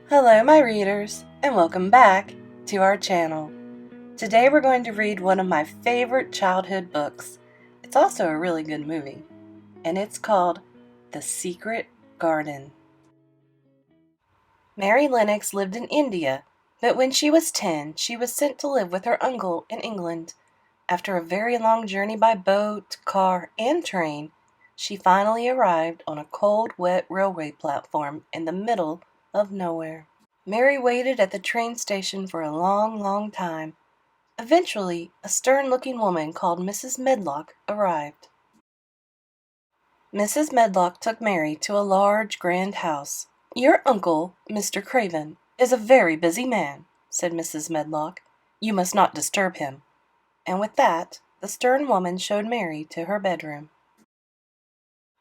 Hello my readers, and welcome back to our channel. Today we're going to read one of my favorite childhood books. It's also a really good movie, and it's called The Secret Garden. Mary Lennox lived in India, but when she was 10, she was sent to live with her uncle in England. After a very long journey by boat, car, and train, she finally arrived on a cold, wet railway platform in the middle of nowhere. Mary waited at the train station for a long, long time. Eventually, a stern-looking woman called Mrs. Medlock arrived. Mrs. Medlock took Mary to a large, grand house. "Your uncle, Mr. Craven, is a very busy man," said Mrs. Medlock. "You must not disturb him." And with that, the stern woman showed Mary to her bedroom.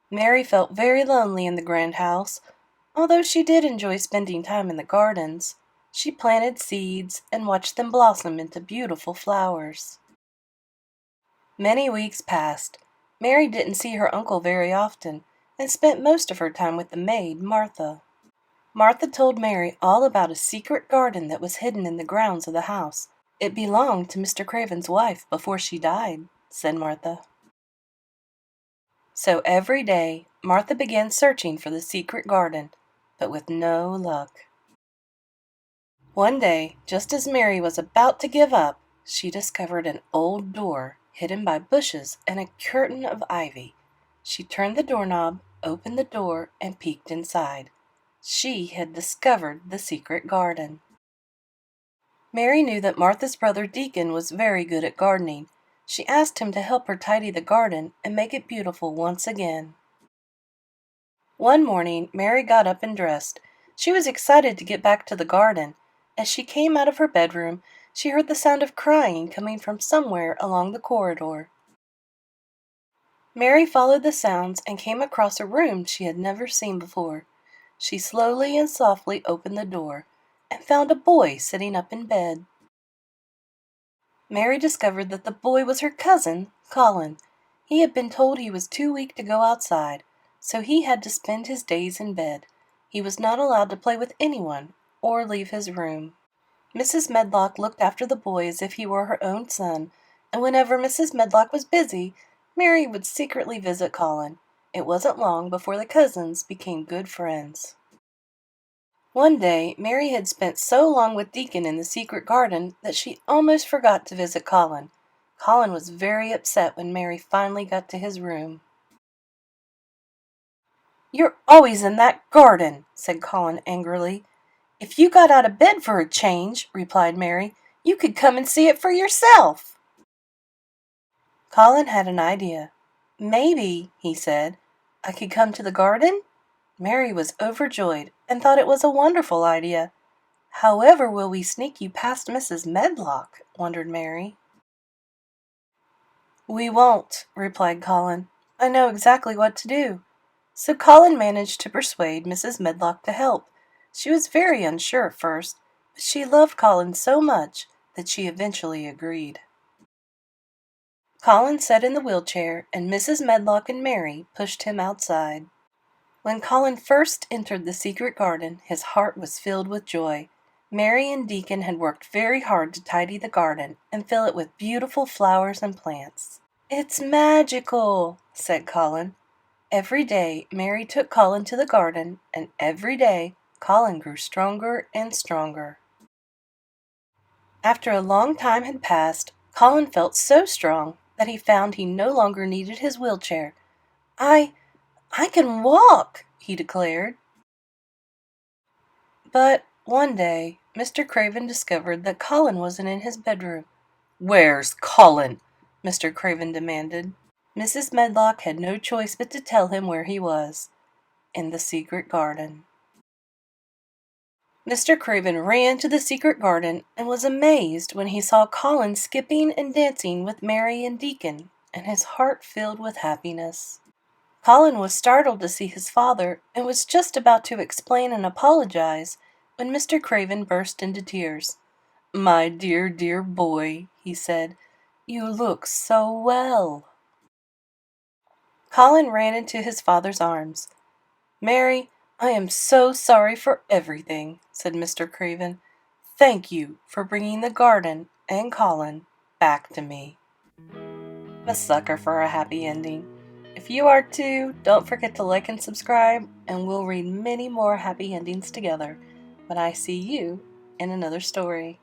Mary felt very lonely in the grand house, although she did enjoy spending time in the gardens. She planted seeds and watched them blossom into beautiful flowers. Many weeks passed. Mary didn't see her uncle very often and spent most of her time with the maid, Martha. Martha told Mary all about a secret garden that was hidden in the grounds of the house. "It belonged to Mr. Craven's wife before she died," said Martha. So every day, Martha began searching for the secret garden, but with no luck. One day, just as Mary was about to give up, she discovered an old door hidden by bushes and a curtain of ivy. She turned the doorknob, opened the door, and peeked inside. She had discovered the secret garden. Mary knew that Martha's brother Deacon was very good at gardening. She asked him to help her tidy the garden and make it beautiful once again. One morning, Mary got up and dressed. She was excited to get back to the garden. As she came out of her bedroom, she heard the sound of crying coming from somewhere along the corridor. Mary followed the sounds and came across a room she had never seen before. She slowly and softly opened the door and found a boy sitting up in bed. Mary discovered that the boy was her cousin, Colin. He had been told he was too weak to go outside, so he had to spend his days in bed. He was not allowed to play with anyone or leave his room. Mrs. Medlock looked after the boy as if he were her own son, and whenever Mrs. Medlock was busy, Mary would secretly visit Colin. It wasn't long before the cousins became good friends. One day, Mary had spent so long with Deacon in the secret garden that she almost forgot to visit Colin. Colin was very upset when Mary finally got to his room. "You're always in that garden," said Colin angrily. "If you got out of bed for a change," replied Mary, "you could come and see it for yourself." Colin had an idea. "Maybe," he said, "I could come to the garden?" Mary was overjoyed and thought it was a wonderful idea. "However will we sneak you past Mrs. Medlock?" wondered Mary. "We won't," replied Colin. "I know exactly what to do." So Colin managed to persuade Mrs. Medlock to help. She was very unsure at first, but she loved Colin so much that she eventually agreed. Colin sat in the wheelchair, and Mrs. Medlock and Mary pushed him outside. When Colin first entered the secret garden, his heart was filled with joy. Mary and Deacon had worked very hard to tidy the garden and fill it with beautiful flowers and plants. "It's magical," said Colin. Every day, Mary took Colin to the garden, and every day, Colin grew stronger and stronger. After a long time had passed, Colin felt so strong that he found he no longer needed his wheelchair. I can walk," he declared. But one day, Mr. Craven discovered that Colin wasn't in his bedroom. "Where's Colin?" Mr. Craven demanded. Mrs. Medlock had no choice but to tell him where he was, in the secret garden. Mr. Craven ran to the secret garden and was amazed when he saw Colin skipping and dancing with Mary and Deacon, and his heart filled with happiness. Colin was startled to see his father and was just about to explain and apologize when Mr. Craven burst into tears. "My dear, dear boy," he said, "you look so well." Colin ran into his father's arms. "Mary, "I am so sorry for everything," said Mr. Craven. "Thank you for bringing the garden and Colin back to me." I'm a sucker for a happy ending. If you are too, don't forget to like and subscribe, and we'll read many more happy endings together when I see you in another story.